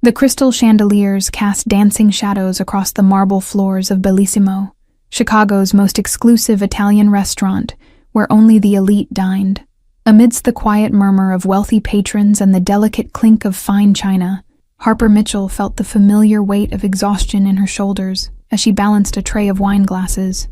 The crystal chandeliers cast dancing shadows across the marble floors of Bellissimo, Chicago's most exclusive Italian restaurant, where only the elite dined. Amidst the quiet murmur of wealthy patrons and the delicate clink of fine china, Harper Mitchell felt the familiar weight of exhaustion in her shoulders as she balanced a tray of wine glasses.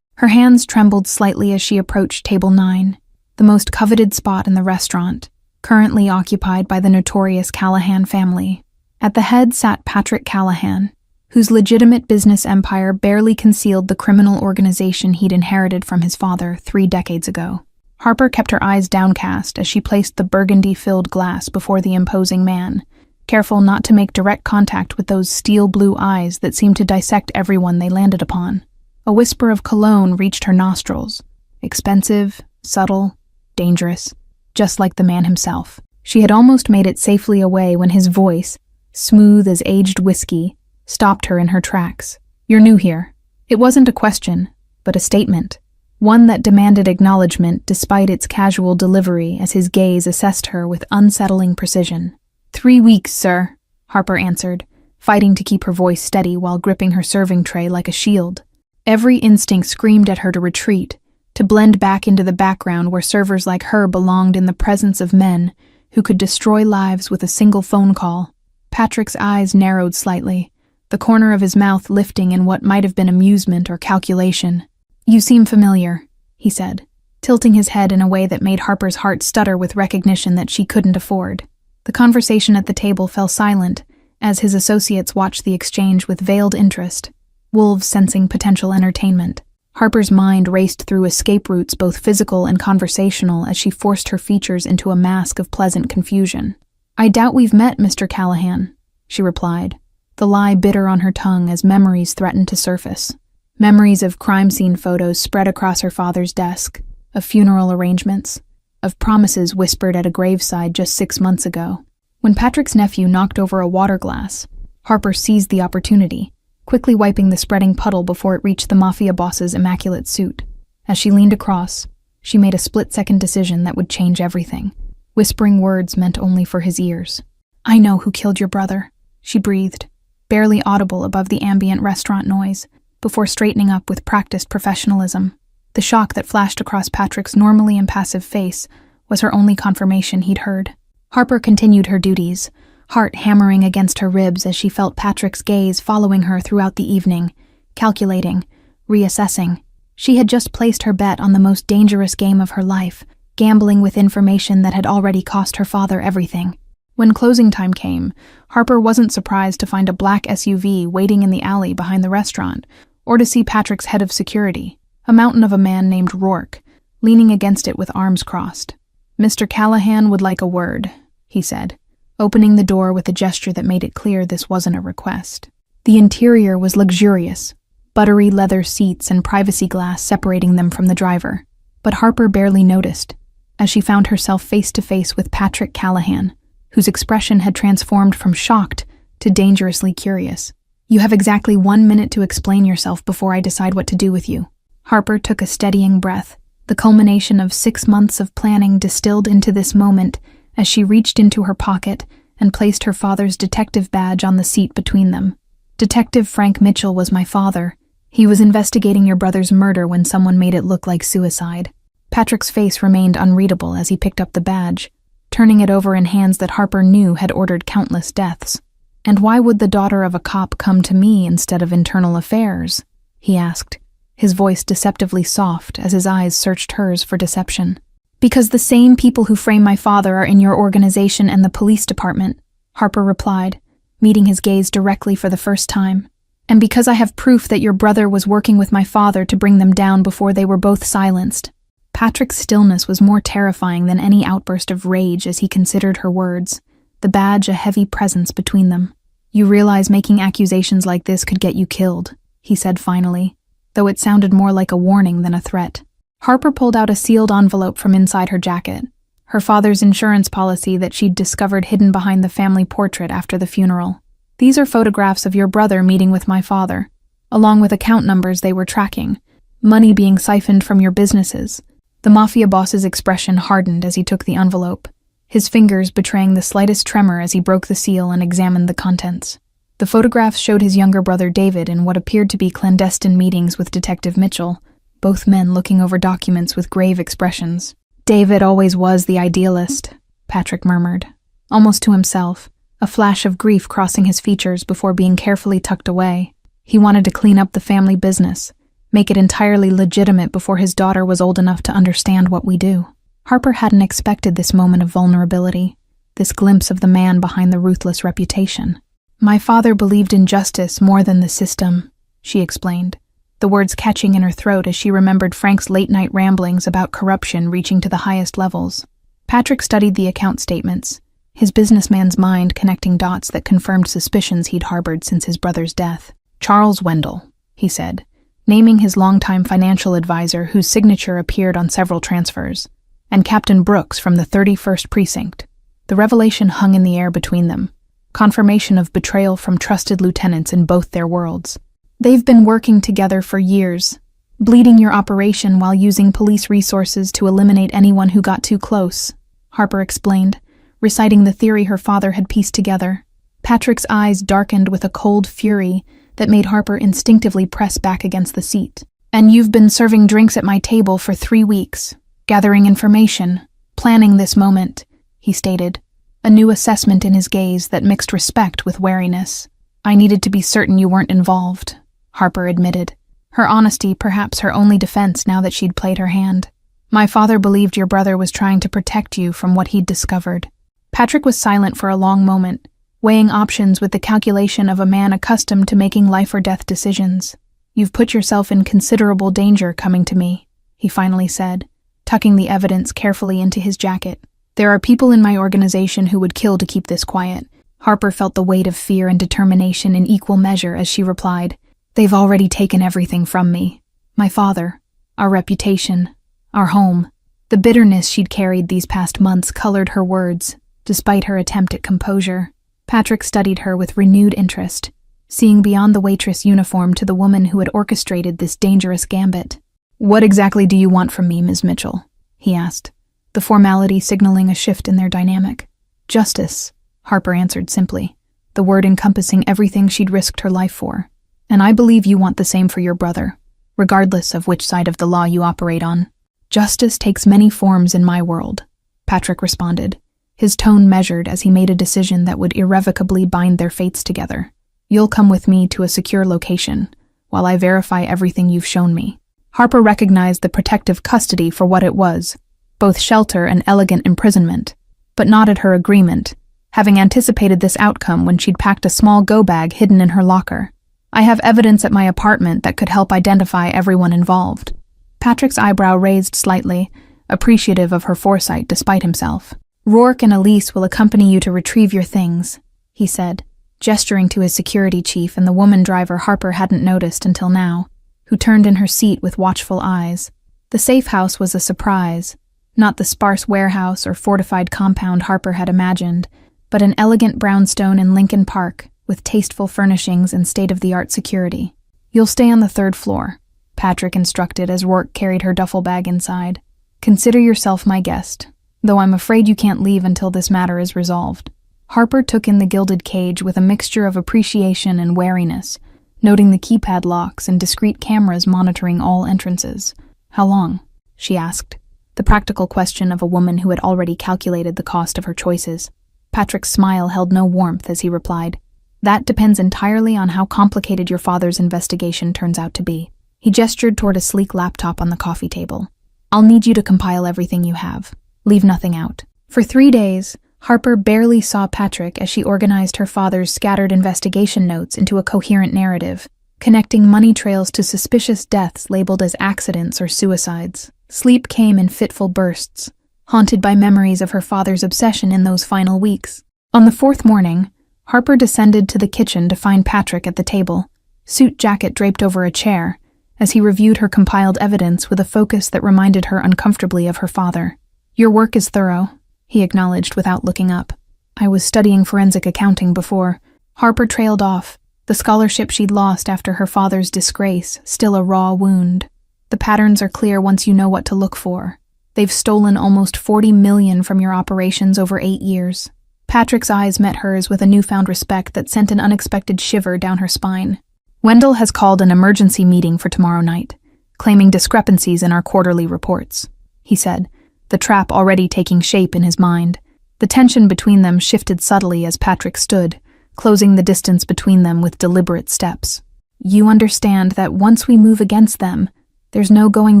Her hands trembled slightly as she approached Table 9, the most coveted spot in the restaurant, currently occupied by the notorious Callahan family. At the head sat Patrick Callahan, whose legitimate business empire barely concealed the criminal organization he'd inherited from his father 3 decades ago. Harper kept her eyes downcast as she placed the burgundy-filled glass before the imposing man, careful not to make direct contact with those steel-blue eyes that seemed to dissect everyone they landed upon. A whisper of cologne reached her nostrils. Expensive, subtle, dangerous, just like the man himself. She had almost made it safely away when his voice, smooth as aged whiskey, stopped her in her tracks. "You're new here." It wasn't a question, but a statement. One that demanded acknowledgement despite its casual delivery as his gaze assessed her with unsettling precision. 3 weeks, sir," Harper answered, fighting to keep her voice steady while gripping her serving tray like a shield. Every instinct screamed at her to retreat, to blend back into the background where servers like her belonged in the presence of men who could destroy lives with a single phone call. Patrick's eyes narrowed slightly, the corner of his mouth lifting in what might have been amusement or calculation. "You seem familiar," he said, tilting his head in a way that made Harper's heart stutter with recognition that she couldn't afford. The conversation at the table fell silent as his associates watched the exchange with veiled interest, wolves sensing potential entertainment. Harper's mind raced through escape routes both physical and conversational as she forced her features into a mask of pleasant confusion. "I doubt we've met, Mr. Callahan," she replied, the lie bitter on her tongue as memories threatened to surface. Memories of crime scene photos spread across her father's desk, of funeral arrangements, of promises whispered at a graveside just 6 months ago. When Patrick's nephew knocked over a water glass, Harper seized the opportunity, quickly wiping the spreading puddle before it reached the Mafia boss's immaculate suit. As she leaned across, she made a split-second decision that would change everything. Whispering words meant only for his ears. "I know who killed your brother," she breathed, barely audible above the ambient restaurant noise, before straightening up with practiced professionalism. The shock that flashed across Patrick's normally impassive face was her only confirmation he'd heard. Harper continued her duties, heart hammering against her ribs as she felt Patrick's gaze following her throughout the evening, calculating, reassessing. She had just placed her bet on the most dangerous game of her life, gambling with information that had already cost her father everything. When closing time came, Harper wasn't surprised to find a black SUV waiting in the alley behind the restaurant, or to see Patrick's head of security, a mountain of a man named Rourke, leaning against it with arms crossed. "Mr. Callahan would like a word," he said, opening the door with a gesture that made it clear this wasn't a request. The interior was luxurious, buttery leather seats and privacy glass separating them from the driver, but Harper barely noticed, as she found herself face to face with Patrick Callahan, whose expression had transformed from shocked to dangerously curious. "You have exactly 1 minute to explain yourself before I decide what to do with you." Harper took a steadying breath, the culmination of 6 months of planning distilled into this moment as she reached into her pocket and placed her father's detective badge on the seat between them. "Detective Frank Mitchell was my father. He was investigating your brother's murder when someone made it look like suicide." Patrick's face remained unreadable as he picked up the badge, turning it over in hands that Harper knew had ordered countless deaths. "And why would the daughter of a cop come to me instead of internal affairs?" he asked, his voice deceptively soft as his eyes searched hers for deception. "Because the same people who frame my father are in your organization and the police department," Harper replied, meeting his gaze directly for the first time. "And because I have proof that your brother was working with my father to bring them down before they were both silenced." Patrick's stillness was more terrifying than any outburst of rage as he considered her words, the badge a heavy presence between them. "You realize making accusations like this could get you killed," he said finally, though it sounded more like a warning than a threat. Harper pulled out a sealed envelope from inside her jacket, her father's insurance policy that she'd discovered hidden behind the family portrait after the funeral. "These are photographs of your brother meeting with my father, along with account numbers they were tracking, money being siphoned from your businesses." The Mafia boss's expression hardened as he took the envelope, his fingers betraying the slightest tremor as he broke the seal and examined the contents. The photographs showed his younger brother David in what appeared to be clandestine meetings with Detective Mitchell, both men looking over documents with grave expressions. David always was the idealist, Patrick murmured, almost to himself, a flash of grief crossing his features before being carefully tucked away. He wanted to clean up the family business, make it entirely legitimate before his daughter was old enough to understand what we do. Harper hadn't expected this moment of vulnerability, this glimpse of the man behind the ruthless reputation. "My father believed in justice more than the system," she explained, the words catching in her throat as she remembered Frank's late-night ramblings about corruption reaching to the highest levels. Patrick studied the account statements, his businessman's mind connecting dots that confirmed suspicions he'd harbored since his brother's death. "Charles Wendell," he said, naming his longtime financial advisor whose signature appeared on several transfers, and Captain Brooks from the 31st Precinct. The revelation hung in the air between them, confirmation of betrayal from trusted lieutenants in both their worlds. "They've been working together for years, bleeding your operation while using police resources to eliminate anyone who got too close," Harper explained, reciting the theory her father had pieced together. Patrick's eyes darkened with a cold fury that made Harper instinctively press back against the seat. "And you've been serving drinks at my table for 3 weeks, gathering information, planning this moment," he stated, a new assessment in his gaze that mixed respect with wariness. "I needed to be certain you weren't involved," Harper admitted, her honesty perhaps her only defense now that she'd played her hand. "My father believed your brother was trying to protect you from what he'd discovered." Patrick was silent for a long moment, weighing options with the calculation of a man accustomed to making life-or-death decisions. "You've put yourself in considerable danger coming to me," he finally said, tucking the evidence carefully into his jacket. "There are people in my organization who would kill to keep this quiet." Harper felt the weight of fear and determination in equal measure as she replied, "They've already taken everything from me. My father, our reputation, our home." The bitterness she'd carried these past months colored her words, despite her attempt at composure. Patrick studied her with renewed interest, seeing beyond the waitress uniform to the woman who had orchestrated this dangerous gambit. "What exactly do you want from me, Ms. Mitchell?" he asked, the formality signaling a shift in their dynamic. "Justice," Harper answered simply, the word encompassing everything she'd risked her life for. "And I believe you want the same for your brother, regardless of which side of the law you operate on." "Justice takes many forms in my world," Patrick responded, his tone measured as he made a decision that would irrevocably bind their fates together. "You'll come with me to a secure location, while I verify everything you've shown me." Harper recognized the protective custody for what it was, both shelter and elegant imprisonment, but nodded her agreement, having anticipated this outcome when she'd packed a small go-bag hidden in her locker. "I have evidence at my apartment that could help identify everyone involved." Patrick's eyebrow raised slightly, appreciative of her foresight despite himself. "Rourke and Elise will accompany you to retrieve your things," he said, gesturing to his security chief and the woman driver Harper hadn't noticed until now, who turned in her seat with watchful eyes. The safe house was a surprise, not the sparse warehouse or fortified compound Harper had imagined, but an elegant brownstone in Lincoln Park with tasteful furnishings and state-of-the-art security. "You'll stay on the 3rd floor," Patrick instructed as Rourke carried her duffel bag inside. "Consider yourself my guest, though I'm afraid you can't leave until this matter is resolved." Harper took in the gilded cage with a mixture of appreciation and wariness, noting the keypad locks and discreet cameras monitoring all entrances. "How long?" she asked, the practical question of a woman who had already calculated the cost of her choices. Patrick's smile held no warmth as he replied, "That depends entirely on how complicated your father's investigation turns out to be." He gestured toward a sleek laptop on the coffee table. "I'll need you to compile everything you have. Leave nothing out." For 3 days, Harper barely saw Patrick as she organized her father's scattered investigation notes into a coherent narrative, connecting money trails to suspicious deaths labeled as accidents or suicides. Sleep came in fitful bursts, haunted by memories of her father's obsession in those final weeks. On the 4th morning, Harper descended to the kitchen to find Patrick at the table, suit jacket draped over a chair, as he reviewed her compiled evidence with a focus that reminded her uncomfortably of her father. "Your work is thorough," he acknowledged without looking up. "I was studying forensic accounting before." Harper trailed off, the scholarship she'd lost after her father's disgrace still a raw wound. "The patterns are clear once you know what to look for. They've stolen almost 40 million from your operations over 8 years. Patrick's eyes met hers with a newfound respect that sent an unexpected shiver down her spine. Wendell has called an emergency meeting for tomorrow night, claiming discrepancies in our quarterly reports, he said, the trap already taking shape in his mind. The tension between them shifted subtly as Patrick stood, closing the distance between them with deliberate steps. You understand that once we move against them, there's no going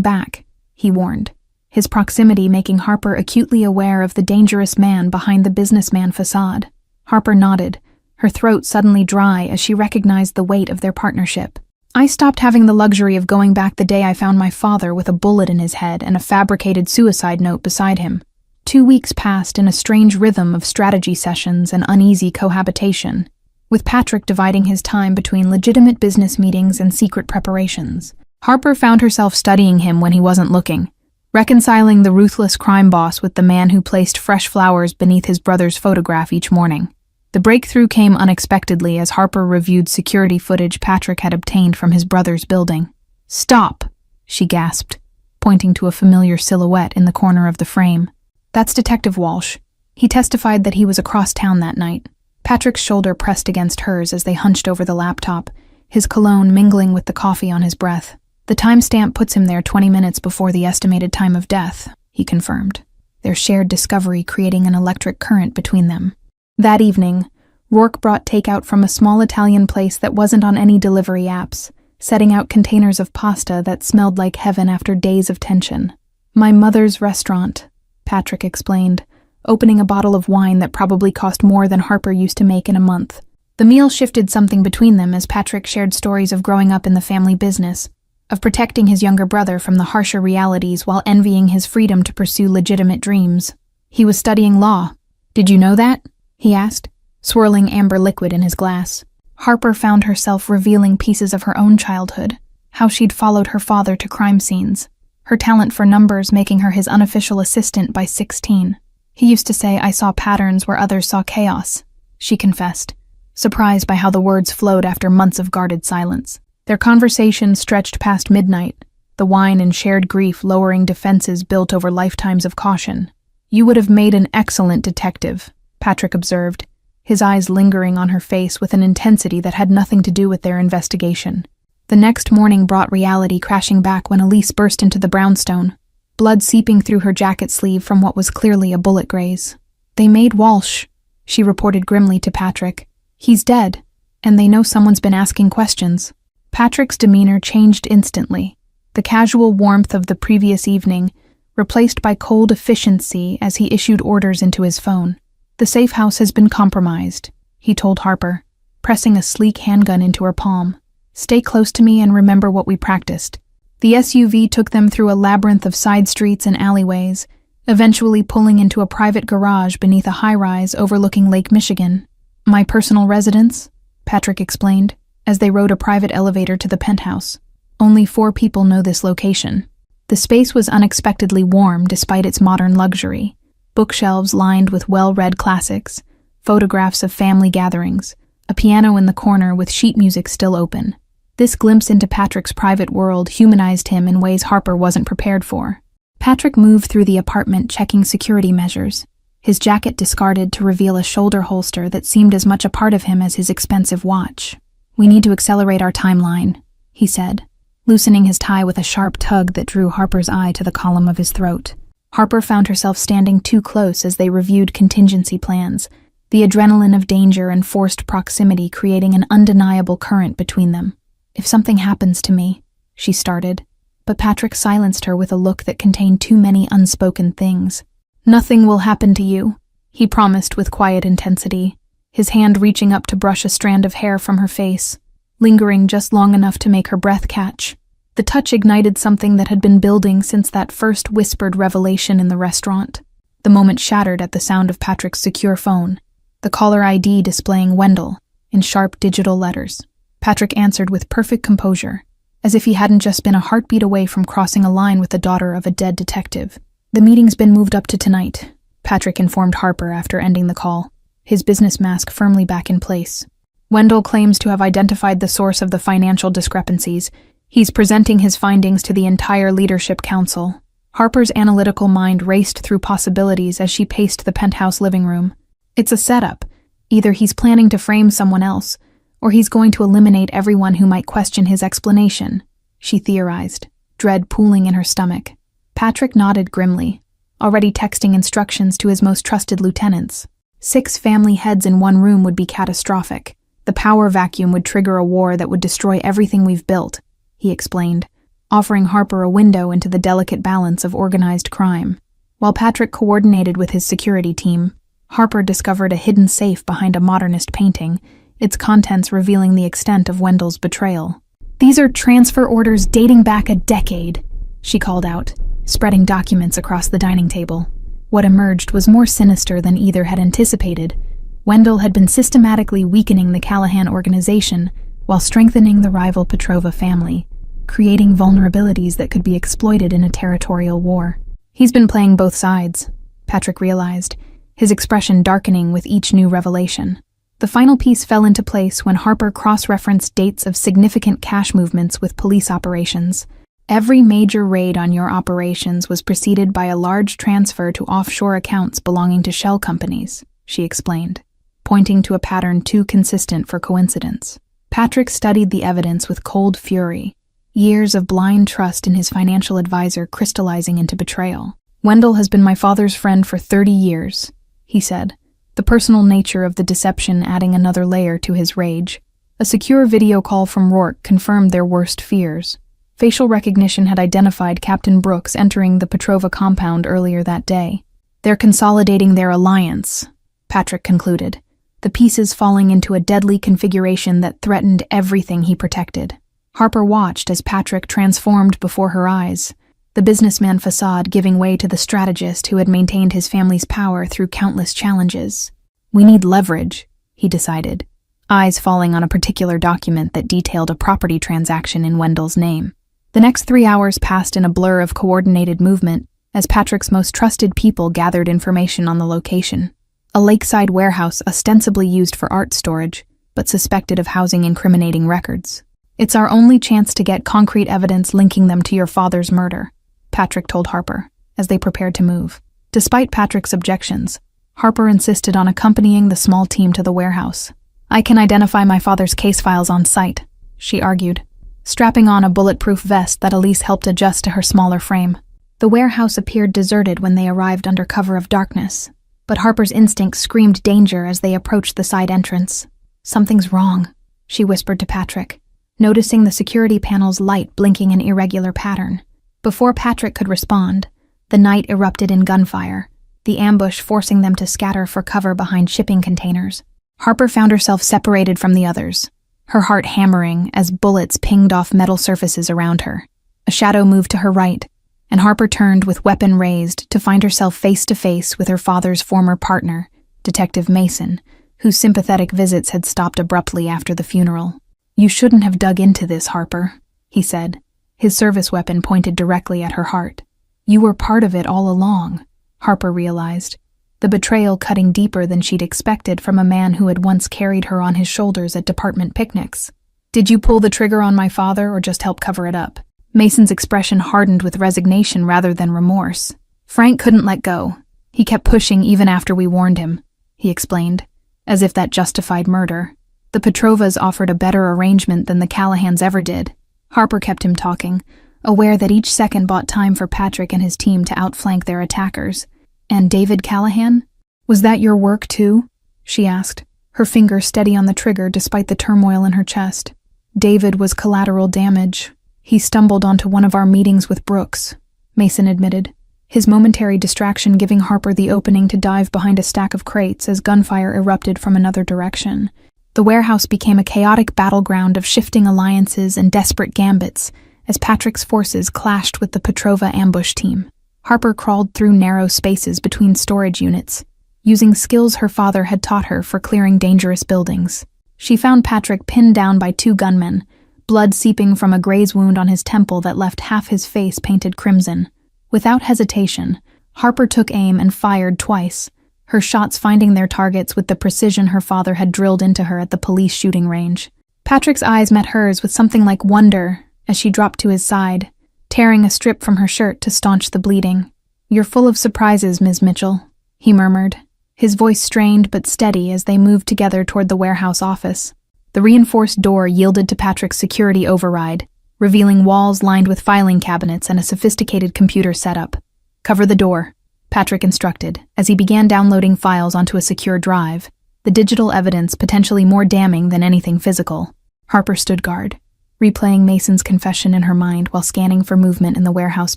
back, he warned, his proximity making Harper acutely aware of the dangerous man behind the businessman facade. Harper nodded, her throat suddenly dry as she recognized the weight of their partnership. I stopped having the luxury of going back the day I found my father with a bullet in his head and a fabricated suicide note beside him. 2 weeks passed in a strange rhythm of strategy sessions and uneasy cohabitation, with Patrick dividing his time between legitimate business meetings and secret preparations. Harper found herself studying him when he wasn't looking, reconciling the ruthless crime boss with the man who placed fresh flowers beneath his brother's photograph each morning. The breakthrough came unexpectedly as Harper reviewed security footage Patrick had obtained from his brother's building. "Stop," she gasped, pointing to a familiar silhouette in the corner of the frame. "That's Detective Walsh. He testified that he was across town that night." Patrick's shoulder pressed against hers as they hunched over the laptop, his cologne mingling with the coffee on his breath. "The timestamp puts him there 20 minutes before the estimated time of death," he confirmed, their shared discovery creating an electric current between them. That evening, Rourke brought takeout from a small Italian place that wasn't on any delivery apps, setting out containers of pasta that smelled like heaven after days of tension. "My mother's restaurant," Patrick explained, opening a bottle of wine that probably cost more than Harper used to make in a month. The meal shifted something between them as Patrick shared stories of growing up in the family business, of protecting his younger brother from the harsher realities while envying his freedom to pursue legitimate dreams. He was studying law. "Did you know that?" he asked, swirling amber liquid in his glass. Harper found herself revealing pieces of her own childhood, how she'd followed her father to crime scenes, her talent for numbers making her his unofficial assistant by 16. "He used to say I saw patterns where others saw chaos," she confessed, surprised by how the words flowed after months of guarded silence. Their conversation stretched past midnight, the wine and shared grief lowering defenses built over lifetimes of caution. "You would have made an excellent detective," Patrick observed, his eyes lingering on her face with an intensity that had nothing to do with their investigation. The next morning brought reality crashing back when Elise burst into the brownstone, blood seeping through her jacket sleeve from what was clearly a bullet graze. "They made Walsh," she reported grimly to Patrick. "He's dead, and they know someone's been asking questions." Patrick's demeanor changed instantly, the casual warmth of the previous evening replaced by cold efficiency as he issued orders into his phone. "The safe house has been compromised," he told Harper, pressing a sleek handgun into her palm. "Stay close to me and remember what we practiced." The SUV took them through a labyrinth of side streets and alleyways, eventually pulling into a private garage beneath a high-rise overlooking Lake Michigan. "My personal residence," Patrick explained, as they rode a private elevator to the penthouse. "Only 4 people know this location." The space was unexpectedly warm despite its modern luxury. Bookshelves lined with well-read classics, photographs of family gatherings, a piano in the corner with sheet music still open. This glimpse into Patrick's private world humanized him in ways Harper wasn't prepared for. Patrick moved through the apartment checking security measures, his jacket discarded to reveal a shoulder holster that seemed as much a part of him as his expensive watch. "We need to accelerate our timeline," he said, loosening his tie with a sharp tug that drew Harper's eye to the column of his throat. Harper found herself standing too close as they reviewed contingency plans, the adrenaline of danger and forced proximity creating an undeniable current between them. "If something happens to me," she started, but Patrick silenced her with a look that contained too many unspoken things. "Nothing will happen to you," he promised with quiet intensity, his hand reaching up to brush a strand of hair from her face, lingering just long enough to make her breath catch. The touch ignited something that had been building since that first whispered revelation in the restaurant. The moment shattered at the sound of Patrick's secure phone, the caller ID displaying Wendell in sharp digital letters. Patrick answered with perfect composure, as if he hadn't just been a heartbeat away from crossing a line with the daughter of a dead detective. "The meeting's been moved up to tonight," Patrick informed Harper after ending the call, his business mask firmly back in place. "Wendell claims to have identified the source of the financial discrepancies. He's presenting his findings to the entire leadership council." Harper's analytical mind raced through possibilities as she paced the penthouse living room. It's a setup. Either he's planning to frame someone else, or he's going to eliminate everyone who might question his explanation, she theorized, dread pooling in her stomach. Patrick nodded grimly, already texting instructions to his most trusted lieutenants. 6 family heads in one room would be catastrophic. The power vacuum would trigger a war that would destroy everything we've built, he explained, offering Harper a window into the delicate balance of organized crime. While Patrick coordinated with his security team, Harper discovered a hidden safe behind a modernist painting, its contents revealing the extent of Wendell's betrayal. "These are transfer orders dating back a decade," she called out, spreading documents across the dining table. What emerged was more sinister than either had anticipated. Wendell had been systematically weakening the Callahan organization while strengthening the rival Petrova family, creating vulnerabilities that could be exploited in a territorial war. He's been playing both sides, Patrick realized, his expression darkening with each new revelation. The final piece fell into place when Harper cross-referenced dates of significant cash movements with police operations. Every major raid on your operations was preceded by a large transfer to offshore accounts belonging to shell companies, she explained, pointing to a pattern too consistent for coincidence. Patrick studied the evidence with cold fury, years of blind trust in his financial advisor crystallizing into betrayal. "Wendell has been my father's friend for 30 years, he said, the personal nature of the deception adding another layer to his rage. A secure video call from Rourke confirmed their worst fears. Facial recognition had identified Captain Brooks entering the Petrova compound earlier that day. They're consolidating their alliance, Patrick concluded, the pieces falling into a deadly configuration that threatened everything he protected. Harper watched as Patrick transformed before her eyes, the businessman facade giving way to the strategist who had maintained his family's power through countless challenges. "We need leverage," he decided, eyes falling on a particular document that detailed a property transaction in Wendell's name. The next 3 hours passed in a blur of coordinated movement as Patrick's most trusted people gathered information on the location. A lakeside warehouse ostensibly used for art storage, but suspected of housing incriminating records. "It's our only chance to get concrete evidence linking them to your father's murder," Patrick told Harper, as they prepared to move. Despite Patrick's objections, Harper insisted on accompanying the small team to the warehouse. "I can identify my father's case files on site," she argued, strapping on a bulletproof vest that Elise helped adjust to her smaller frame. The warehouse appeared deserted when they arrived under cover of darkness, but Harper's instincts screamed danger as they approached the side entrance. "Something's wrong," she whispered to Patrick, noticing the security panel's light blinking in irregular pattern. Before Patrick could respond, the night erupted in gunfire, the ambush forcing them to scatter for cover behind shipping containers. Harper found herself separated from the others, her heart hammering as bullets pinged off metal surfaces around her. A shadow moved to her right, and Harper turned with weapon raised to find herself face to face with her father's former partner, Detective Mason, whose sympathetic visits had stopped abruptly after the funeral. "You shouldn't have dug into this, Harper," he said, his service weapon pointed directly at her heart. "You were part of it all along," Harper realized, the betrayal cutting deeper than she'd expected from a man who had once carried her on his shoulders at department picnics. "Did you pull the trigger on my father or just help cover it up?" Mason's expression hardened with resignation rather than remorse. "Frank couldn't let go. He kept pushing even after we warned him," he explained, as if that justified murder. "The Petrovas offered a better arrangement than the Callahans ever did." Harper kept him talking, aware that each second bought time for Patrick and his team to outflank their attackers. "And David Callahan? Was that your work too?" she asked, her finger steady on the trigger despite the turmoil in her chest. "David was collateral damage. He stumbled onto one of our meetings with Brooks," Mason admitted, his momentary distraction giving Harper the opening to dive behind a stack of crates as gunfire erupted from another direction. The warehouse became a chaotic battleground of shifting alliances and desperate gambits as Patrick's forces clashed with the Petrova ambush team. Harper crawled through narrow spaces between storage units, using skills her father had taught her for clearing dangerous buildings. She found Patrick pinned down by 2 gunmen, blood seeping from a graze wound on his temple that left half his face painted crimson. Without hesitation, Harper took aim and fired twice, her shots finding their targets with the precision her father had drilled into her at the police shooting range. Patrick's eyes met hers with something like wonder as she dropped to his side, tearing a strip from her shirt to staunch the bleeding. "You're full of surprises, Ms. Mitchell," he murmured, his voice strained but steady as they moved together toward the warehouse office. The reinforced door yielded to Patrick's security override, revealing walls lined with filing cabinets and a sophisticated computer setup. "Cover the door," Patrick instructed, as he began downloading files onto a secure drive, the digital evidence potentially more damning than anything physical. Harper stood guard, replaying Mason's confession in her mind while scanning for movement in the warehouse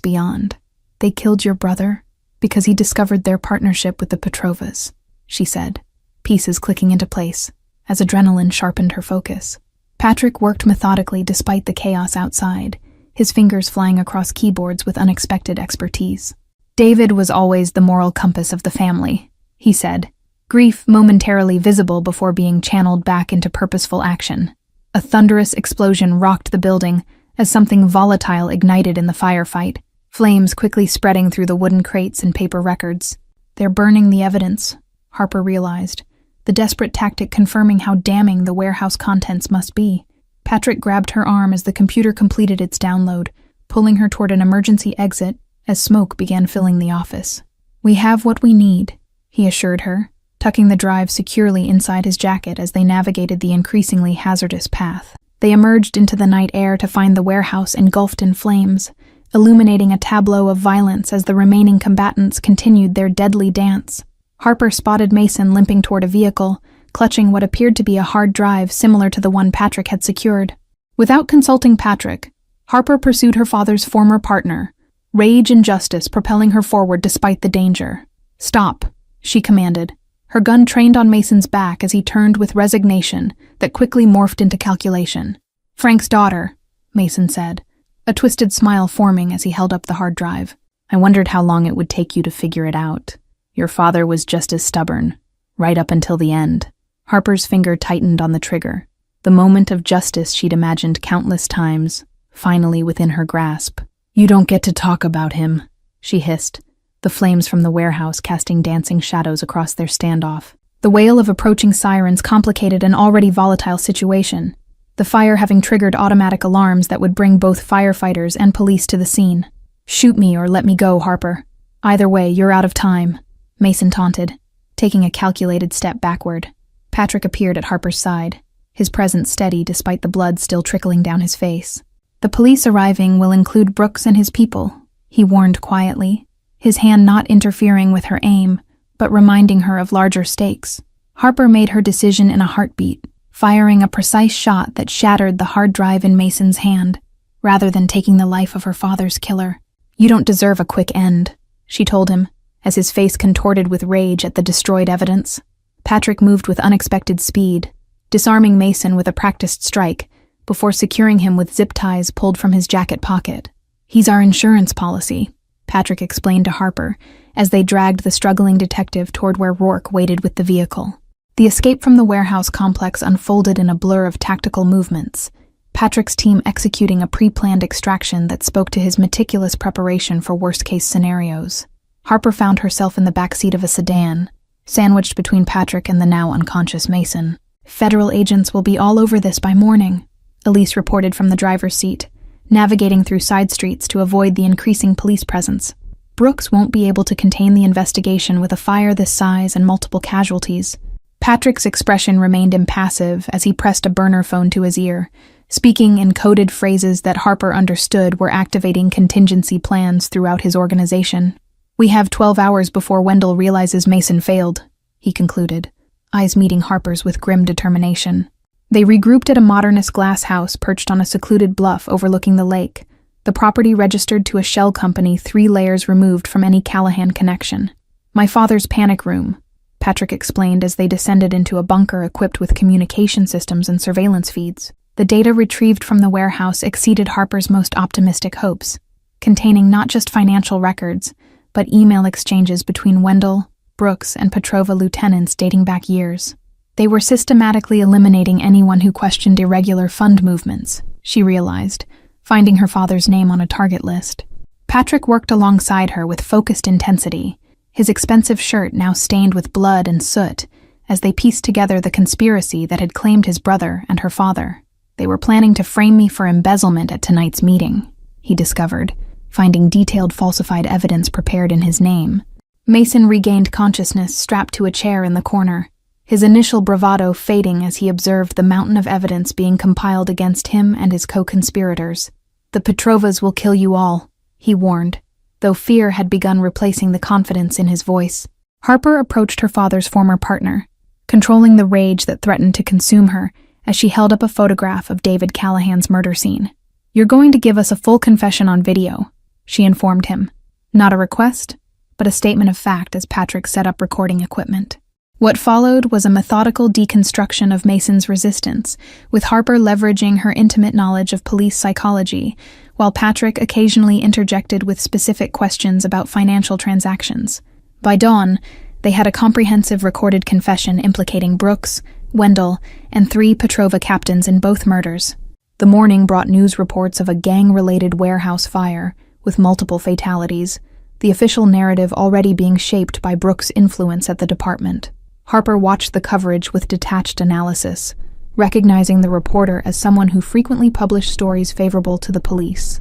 beyond. "They killed your brother because he discovered their partnership with the Petrovas," she said, pieces clicking into place as adrenaline sharpened her focus. Patrick worked methodically despite the chaos outside, his fingers flying across keyboards with unexpected expertise. "David was always the moral compass of the family," he said, grief momentarily visible before being channeled back into purposeful action. A thunderous explosion rocked the building as something volatile ignited in the firefight, flames quickly spreading through the wooden crates and paper records. "They're burning the evidence," Harper realized, the desperate tactic confirming how damning the warehouse contents must be. Patrick grabbed her arm as the computer completed its download, pulling her toward an emergency exit as smoke began filling the office. "We have what we need," he assured her, tucking the drive securely inside his jacket as they navigated the increasingly hazardous path. They emerged into the night air to find the warehouse engulfed in flames, illuminating a tableau of violence as the remaining combatants continued their deadly dance. Harper spotted Mason limping toward a vehicle, clutching what appeared to be a hard drive similar to the one Patrick had secured. Without consulting Patrick, Harper pursued her father's former partner, rage and justice propelling her forward despite the danger. "Stop," she commanded, her gun trained on Mason's back as he turned with resignation that quickly morphed into calculation. "Frank's daughter," Mason said, a twisted smile forming as he held up the hard drive. "I wondered how long it would take you to figure it out. Your father was just as stubborn, right up until the end." Harper's finger tightened on the trigger, the moment of justice she'd imagined countless times, finally within her grasp. "You don't get to talk about him," she hissed, the flames from the warehouse casting dancing shadows across their standoff. The wail of approaching sirens complicated an already volatile situation, the fire having triggered automatic alarms that would bring both firefighters and police to the scene. "Shoot me or let me go, Harper. Either way, you're out of time," Mason taunted, taking a calculated step backward. Patrick appeared at Harper's side, his presence steady despite the blood still trickling down his face. "The police arriving will include Brooks and his people," he warned quietly, his hand not interfering with her aim, but reminding her of larger stakes. Harper made her decision in a heartbeat, firing a precise shot that shattered the hard drive in Mason's hand, rather than taking the life of her father's killer. "You don't deserve a quick end," she told him, as his face contorted with rage at the destroyed evidence. Patrick moved with unexpected speed, disarming Mason with a practiced strike, before securing him with zip ties pulled from his jacket pocket. "He's our insurance policy," Patrick explained to Harper, as they dragged the struggling detective toward where Rourke waited with the vehicle. The escape from the warehouse complex unfolded in a blur of tactical movements, Patrick's team executing a pre-planned extraction that spoke to his meticulous preparation for worst-case scenarios. Harper found herself in the backseat of a sedan, sandwiched between Patrick and the now unconscious Mason. "Federal agents will be all over this by morning," Elise reported from the driver's seat, navigating through side streets to avoid the increasing police presence. "Brooks won't be able to contain the investigation with a fire this size and multiple casualties." Patrick's expression remained impassive as he pressed a burner phone to his ear, speaking in coded phrases that Harper understood were activating contingency plans throughout his organization. "We have 12 hours before Wendell realizes Mason failed," he concluded, eyes meeting Harper's with grim determination. They regrouped at a modernist glass house perched on a secluded bluff overlooking the lake, the property registered to a shell company 3 layers removed from any Callahan connection. "My father's panic room," Patrick explained as they descended into a bunker equipped with communication systems and surveillance feeds. The data retrieved from the warehouse exceeded Harper's most optimistic hopes, containing not just financial records, but email exchanges between Wendell, Brooks, and Petrova lieutenants dating back years. They were systematically eliminating anyone who questioned irregular fund movements, she realized, finding her father's name on a target list. Patrick worked alongside her with focused intensity, his expensive shirt now stained with blood and soot, as they pieced together the conspiracy that had claimed his brother and her father. "They were planning to frame me for embezzlement at tonight's meeting," he discovered, finding detailed falsified evidence prepared in his name. Mason regained consciousness strapped to a chair in the corner, his initial bravado fading as he observed the mountain of evidence being compiled against him and his co-conspirators. "The Petrovas will kill you all," he warned, though fear had begun replacing the confidence in his voice. Harper approached her father's former partner, controlling the rage that threatened to consume her as she held up a photograph of David Callahan's murder scene. "You're going to give us a full confession on video," she informed him. Not a request, but a statement of fact as Patrick set up recording equipment. What followed was a methodical deconstruction of Mason's resistance, with Harper leveraging her intimate knowledge of police psychology, while Patrick occasionally interjected with specific questions about financial transactions. By dawn, they had a comprehensive recorded confession implicating Brooks, Wendell, and 3 Petrova captains in both murders. The morning brought news reports of a gang-related warehouse fire, with multiple fatalities, the official narrative already being shaped by Brooks' influence at the department. Harper watched the coverage with detached analysis, recognizing the reporter as someone who frequently published stories favorable to the police.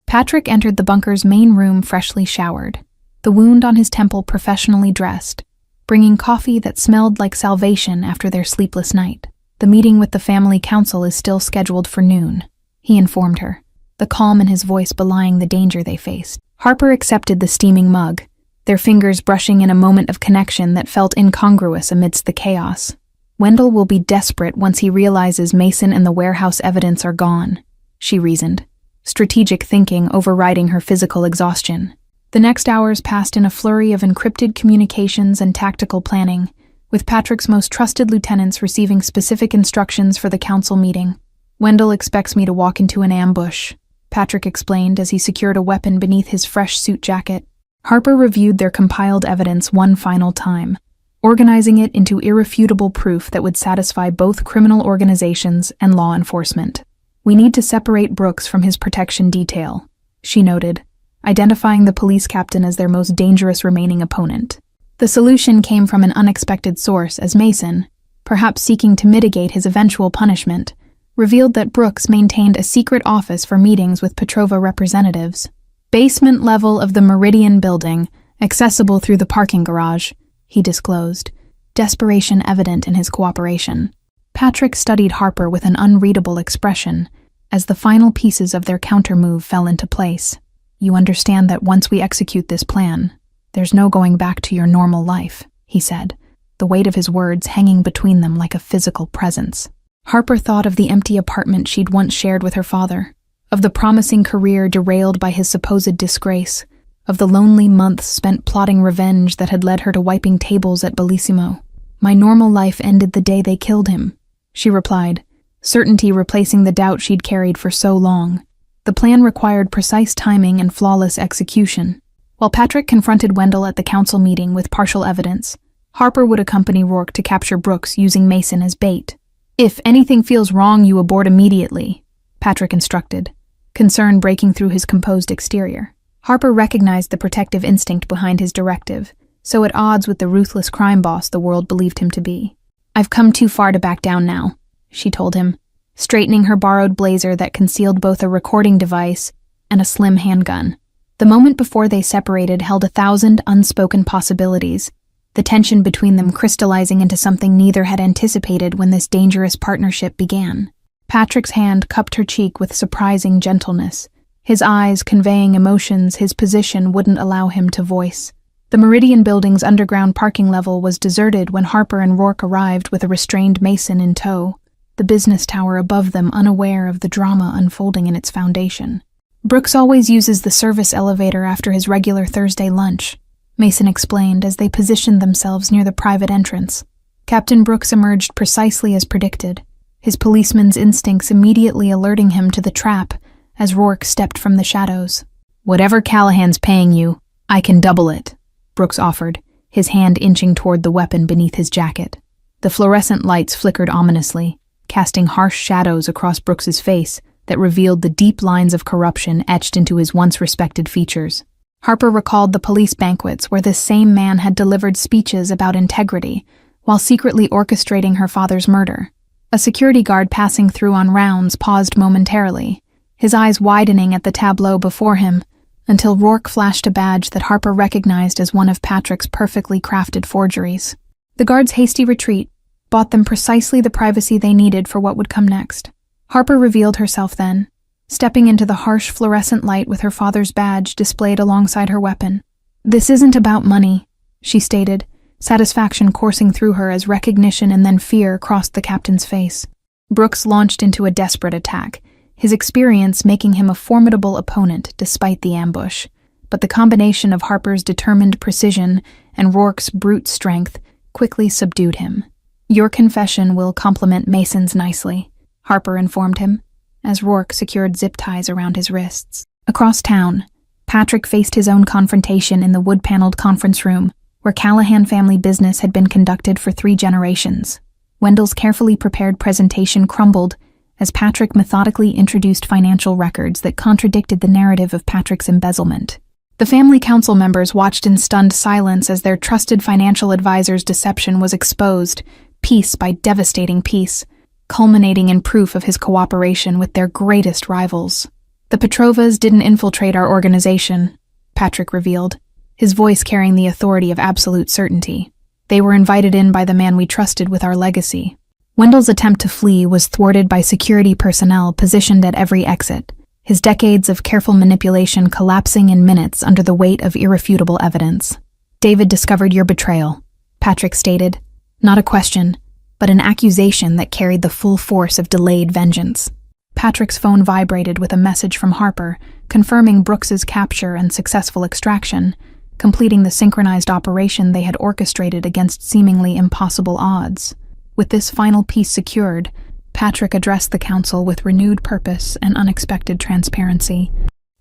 Patrick entered the bunker's main room freshly showered, the wound on his temple professionally dressed, bringing coffee that smelled like salvation after their sleepless night. "The meeting with the family council is still scheduled for noon," he informed her, the calm in his voice belying the danger they faced. Harper accepted the steaming mug, their fingers brushing in a moment of connection that felt incongruous amidst the chaos. "Wendell will be desperate once he realizes Mason and the warehouse evidence are gone," she reasoned, strategic thinking overriding her physical exhaustion. The next hours passed in a flurry of encrypted communications and tactical planning, with Patrick's most trusted lieutenants receiving specific instructions for the council meeting. "Wendell expects me to walk into an ambush," Patrick explained as he secured a weapon beneath his fresh suit jacket. Harper reviewed their compiled evidence one final time, organizing it into irrefutable proof that would satisfy both criminal organizations and law enforcement. "We need to separate Brooks from his protection detail," she noted, identifying the police captain as their most dangerous remaining opponent. The solution came from an unexpected source as Mason, perhaps seeking to mitigate his eventual punishment, revealed that Brooks maintained a secret office for meetings with Petrova representatives. "Basement level of the Meridian building, accessible through the parking garage," he disclosed, desperation evident in his cooperation. Patrick studied Harper with an unreadable expression as the final pieces of their countermove fell into place. "You understand that once we execute this plan, there's no going back to your normal life," he said, the weight of his words hanging between them like a physical presence. Harper thought of the empty apartment she'd once shared with her father, of the promising career derailed by his supposed disgrace, of the lonely months spent plotting revenge that had led her to wiping tables at Bellissimo. "My normal life ended the day they killed him," she replied, certainty replacing the doubt she'd carried for so long. The plan required precise timing and flawless execution. While Patrick confronted Wendell at the council meeting with partial evidence, Harper would accompany Rourke to capture Brooks using Mason as bait. "If anything feels wrong, you abort immediately," Patrick instructed, concern breaking through his composed exterior. Harper recognized the protective instinct behind his directive, so at odds with the ruthless crime boss the world believed him to be. "I've come too far to back down now," she told him, straightening her borrowed blazer that concealed both a recording device and a slim handgun. The moment before they separated held 1,000 unspoken possibilities, the tension between them crystallizing into something neither had anticipated when this dangerous partnership began. Patrick's hand cupped her cheek with surprising gentleness, his eyes conveying emotions his position wouldn't allow him to voice. The Meridian building's underground parking level was deserted when Harper and Rourke arrived with a restrained Mason in tow, the business tower above them unaware of the drama unfolding in its foundation. "Brooks always uses the service elevator after his regular Thursday lunch," Mason explained as they positioned themselves near the private entrance. Captain Brooks emerged precisely as predicted, his policeman's instincts immediately alerting him to the trap as Rourke stepped from the shadows. "Whatever Callahan's paying you, I can double it," Brooks offered, his hand inching toward the weapon beneath his jacket. The fluorescent lights flickered ominously, casting harsh shadows across Brooks's face that revealed the deep lines of corruption etched into his once respected features. Harper recalled the police banquets where this same man had delivered speeches about integrity while secretly orchestrating her father's murder. A security guard passing through on rounds paused momentarily, his eyes widening at the tableau before him, until Rourke flashed a badge that Harper recognized as one of Patrick's perfectly crafted forgeries. The guard's hasty retreat bought them precisely the privacy they needed for what would come next. Harper revealed herself then, stepping into the harsh fluorescent light with her father's badge displayed alongside her weapon. "This isn't about money," she stated, satisfaction coursing through her as recognition and then fear crossed the captain's face. Brooks launched into a desperate attack, his experience making him a formidable opponent despite the ambush. But the combination of Harper's determined precision and Rourke's brute strength quickly subdued him. "Your confession will complement Mason's nicely," Harper informed him, as Rourke secured zip ties around his wrists. Across town, Patrick faced his own confrontation in the wood-paneled conference room, where Callahan family business had been conducted for 3 generations. Wendell's carefully prepared presentation crumbled as Patrick methodically introduced financial records that contradicted the narrative of Patrick's embezzlement. The family council members watched in stunned silence as their trusted financial advisor's deception was exposed, piece by devastating piece, culminating in proof of his cooperation with their greatest rivals. "The Petrovas didn't infiltrate our organization," Patrick revealed, his voice carrying the authority of absolute certainty. "They were invited in by the man we trusted with our legacy." Wendell's attempt to flee was thwarted by security personnel positioned at every exit, his decades of careful manipulation collapsing in minutes under the weight of irrefutable evidence. "David discovered your betrayal," Patrick stated, not a question, but an accusation that carried the full force of delayed vengeance. Patrick's phone vibrated with a message from Harper, confirming Brooks's capture and successful extraction, completing the synchronized operation they had orchestrated against seemingly impossible odds. With this final piece secured, Patrick addressed the council with renewed purpose and unexpected transparency.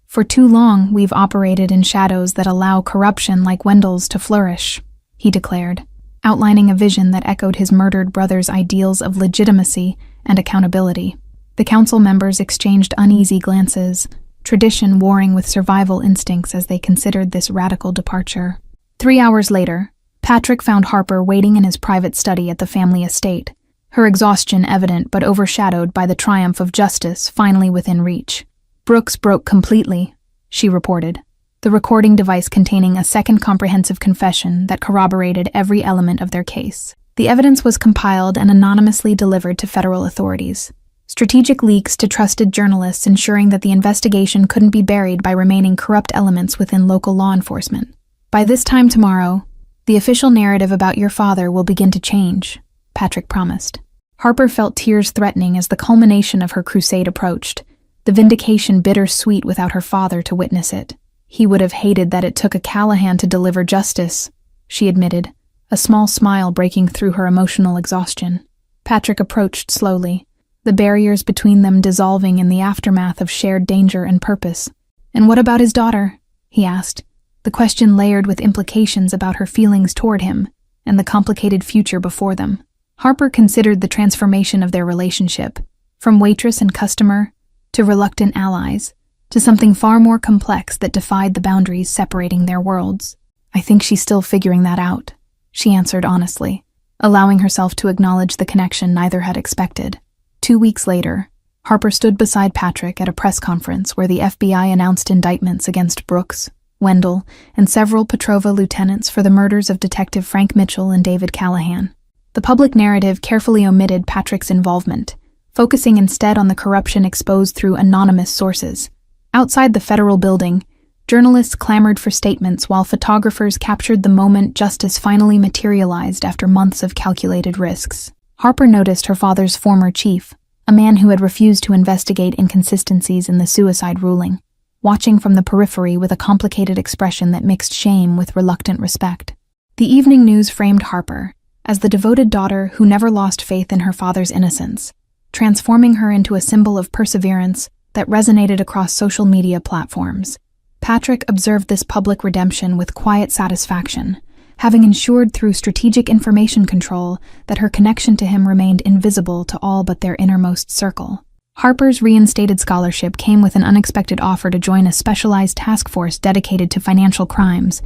"For too long, we've operated in shadows that allow corruption like Wendell's to flourish," he declared, outlining a vision that echoed his murdered brother's ideals of legitimacy and accountability. The council members exchanged uneasy glances, tradition warring with survival instincts as they considered this radical departure. 3 hours later, Patrick found Harper waiting in his private study at the family estate, her exhaustion evident but overshadowed by the triumph of justice finally within reach. "Brooks broke completely," she reported, the recording device containing a second comprehensive confession that corroborated every element of their case. The evidence was compiled and anonymously delivered to federal authorities. Strategic leaks to trusted journalists ensuring that the investigation couldn't be buried by remaining corrupt elements within local law enforcement. "By this time tomorrow, the official narrative about your father will begin to change," Patrick promised. Harper felt tears threatening as the culmination of her crusade approached, the vindication bittersweet without her father to witness it. "He would have hated that it took a Callahan to deliver justice," she admitted, a small smile breaking through her emotional exhaustion. Patrick approached slowly, the barriers between them dissolving in the aftermath of shared danger and purpose. "And what about his daughter?" he asked, the question layered with implications about her feelings toward him and the complicated future before them. Harper considered the transformation of their relationship, from waitress and customer to reluctant allies, to something far more complex that defied the boundaries separating their worlds. "I think she's still figuring that out," she answered honestly, allowing herself to acknowledge the connection neither had expected. 2 weeks later, Harper stood beside Patrick at a press conference where the FBI announced indictments against Brooks, Wendell, and several Petrova lieutenants for the murders of Detective Frank Mitchell and David Callahan. The public narrative carefully omitted Patrick's involvement, focusing instead on the corruption exposed through anonymous sources. Outside the federal building, journalists clamored for statements while photographers captured the moment justice finally materialized after months of calculated risks. Harper noticed her father's former chief, a man who had refused to investigate inconsistencies in the suicide ruling, watching from the periphery with a complicated expression that mixed shame with reluctant respect. The evening news framed Harper as the devoted daughter who never lost faith in her father's innocence, transforming her into a symbol of perseverance that resonated across social media platforms. Patrick observed this public redemption with quiet satisfaction, having ensured through strategic information control that her connection to him remained invisible to all but their innermost circle. Harper's reinstated scholarship came with an unexpected offer to join a specialized task force dedicated to financial crimes,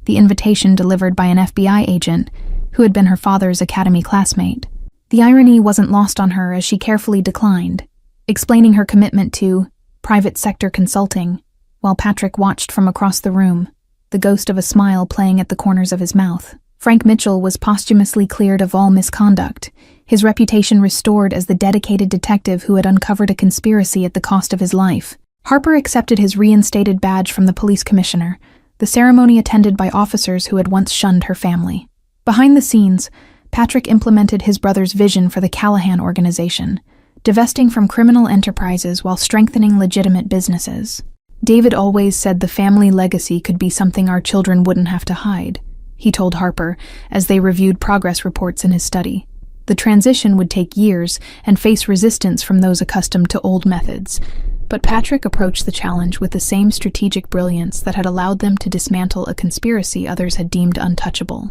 the invitation delivered by an FBI agent who had been her father's academy classmate. The irony wasn't lost on her as she carefully declined, explaining her commitment to private sector consulting, while Patrick watched from across the room, the ghost of a smile playing at the corners of his mouth. Frank Mitchell was posthumously cleared of all misconduct, his reputation restored as the dedicated detective who had uncovered a conspiracy at the cost of his life. Harper accepted his reinstated badge from the police commissioner, the ceremony attended by officers who had once shunned her family. Behind the scenes, Patrick implemented his brother's vision for the Callahan organization, divesting from criminal enterprises while strengthening legitimate businesses. David always said the family legacy could be something our children wouldn't have to hide, he told Harper as they reviewed progress reports in his study. The transition would take years and face resistance from those accustomed to old methods, but Patrick approached the challenge with the same strategic brilliance that had allowed them to dismantle a conspiracy others had deemed untouchable.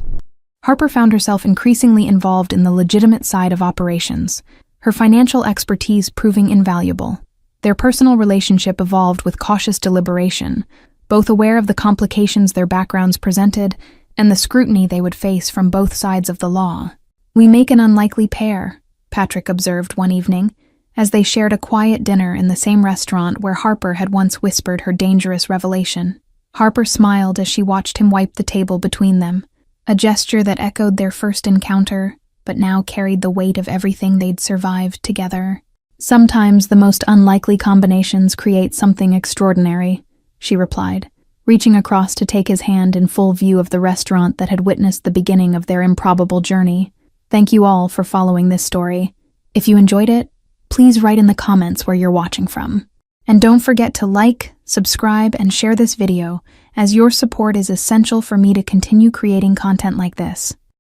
Harper found herself increasingly involved in the legitimate side of operations, her financial expertise proving invaluable. Their personal relationship evolved with cautious deliberation, both aware of the complications their backgrounds presented and the scrutiny they would face from both sides of the law. "We make an unlikely pair," Patrick observed one evening, as they shared a quiet dinner in the same restaurant where Harper had once whispered her dangerous revelation. Harper smiled as she watched him wipe the table between them, a gesture that echoed their first encounter, but now carried the weight of everything they'd survived together. "Sometimes the most unlikely combinations create something extraordinary," she replied, reaching across to take his hand in full view of the restaurant that had witnessed the beginning of their improbable journey. Thank you all for following this story. If you enjoyed it, please write in the comments where you're watching from. And don't forget to like, subscribe, and share this video, as your support is essential for me to continue creating content like this.